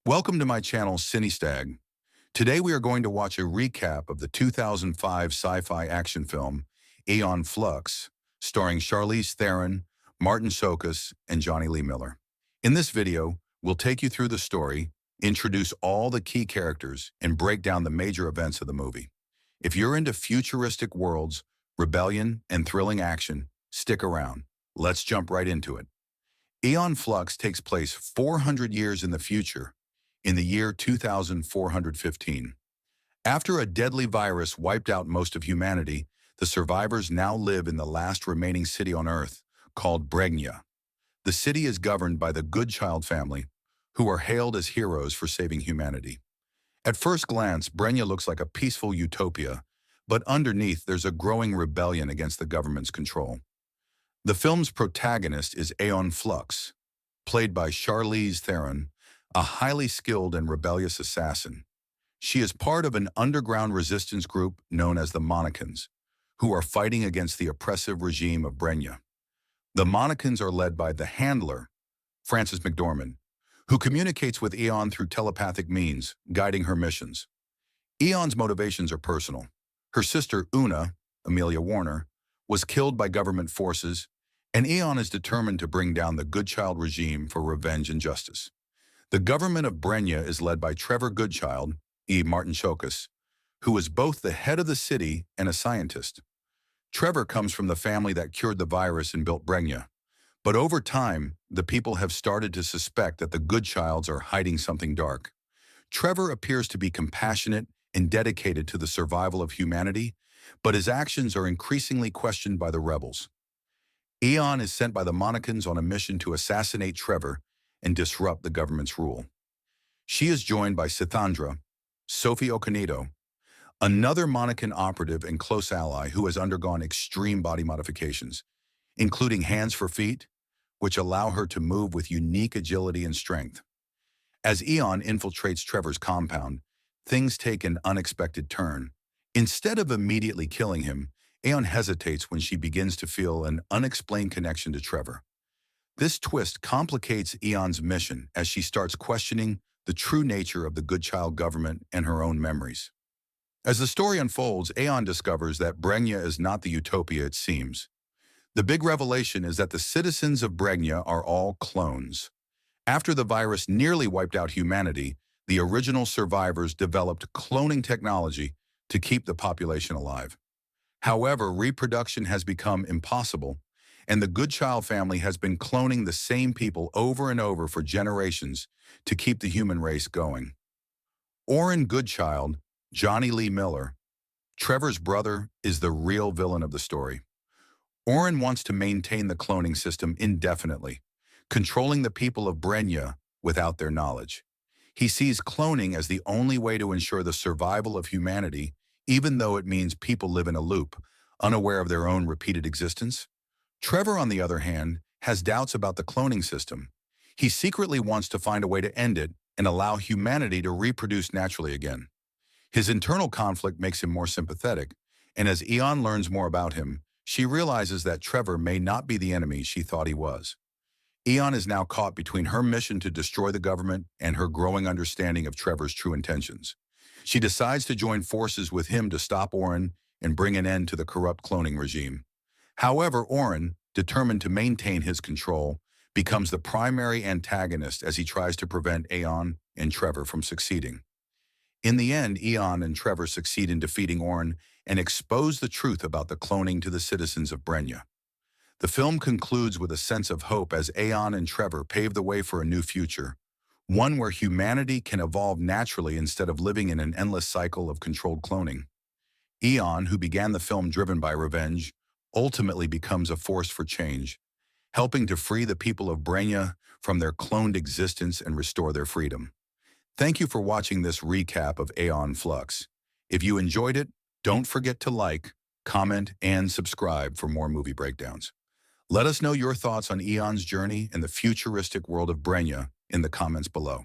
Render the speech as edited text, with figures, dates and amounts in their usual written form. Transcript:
Welcome to my channel, CineStag. Today we are going to watch a recap of the 2005 sci-fi action film, Æon Flux, starring Charlize Theron, Martin Sokus, and Johnny Lee Miller. In this video, we'll take you through the story, introduce all the key characters, and break down the major events of the movie. If you're into futuristic worlds, rebellion, and thrilling action, stick around. Let's jump right into it. Æon Flux takes place 400 years in the future, in the year 2415. After a deadly virus wiped out most of humanity, the survivors now live in the last remaining city on Earth, called Bregna. The city is governed by the Goodchild family, who are hailed as heroes for saving humanity. At first glance, Bregna looks like a peaceful utopia, but underneath there's a growing rebellion against the government's control. The film's protagonist is Æon Flux, played by Charlize Theron, a highly skilled and rebellious assassin. She is part of an underground resistance group known as the Monacans, who are fighting against the oppressive regime of Brenya. The Monacans are led by the Handler, Frances McDormand, who communicates with Æon through telepathic means, guiding her missions. Æon's motivations are personal. Her sister Una, Amelia Warner, was killed by government forces, and Æon is determined to bring down the Goodchild regime for revenge and justice. The government of Brenya is led by Trevor Goodchild, Martin Sokus, who is both the head of the city and a scientist. Trevor comes from the family that cured the virus and built Brenya. But over time, the people have started to suspect that the Goodchilds are hiding something dark. Trevor appears to be compassionate and dedicated to the survival of humanity, but his actions are increasingly questioned by the rebels. Æon is sent by the Monacans on a mission to assassinate Trevor and disrupt the government's rule. She is joined by Sithandra, Sophie Okonedo, another Monacan operative and close ally who has undergone extreme body modifications, including hands for feet, which allow her to move with unique agility and strength. As Æon infiltrates Trevor's compound, things take an unexpected turn. Instead of immediately killing him, Æon hesitates when she begins to feel an unexplained connection to Trevor. This twist complicates Æon's mission as she starts questioning the true nature of the Goodchild government and her own memories. As the story unfolds, Æon discovers that Brenya is not the utopia it seems. The big revelation is that the citizens of Brenya are all clones. After the virus nearly wiped out humanity, the original survivors developed cloning technology to keep the population alive. However, reproduction has become impossible, and the Goodchild family has been cloning the same people over and over for generations to keep the human race going. Orrin Goodchild, Johnny Lee Miller, Trevor's brother, is the real villain of the story. Orrin wants to maintain the cloning system indefinitely, controlling the people of Brenya without their knowledge. He sees cloning as the only way to ensure the survival of humanity, even though it means people live in a loop, unaware of their own repeated existence. Trevor, on the other hand, has doubts about the cloning system. He secretly wants to find a way to end it and allow humanity to reproduce naturally again. His internal conflict makes him more sympathetic, and as Æon learns more about him, she realizes that Trevor may not be the enemy she thought he was. Æon is now caught between her mission to destroy the government and her growing understanding of Trevor's true intentions. She decides to join forces with him to stop Orrin and bring an end to the corrupt cloning regime. However, Orrin, determined to maintain his control, becomes the primary antagonist as he tries to prevent Æon and Trevor from succeeding. In the end, Æon and Trevor succeed in defeating Orrin and expose the truth about the cloning to the citizens of Brenya. The film concludes with a sense of hope as Æon and Trevor pave the way for a new future, one where humanity can evolve naturally instead of living in an endless cycle of controlled cloning. Æon, who began the film driven by revenge, ultimately becomes a force for change, helping to free the people of Brenya from their cloned existence and restore their freedom. Thank you for watching this recap of Æon Flux. If you enjoyed it, don't forget to like, comment, and subscribe for more movie breakdowns. Let us know your thoughts on Æon's journey and the futuristic world of Brenya in the comments below.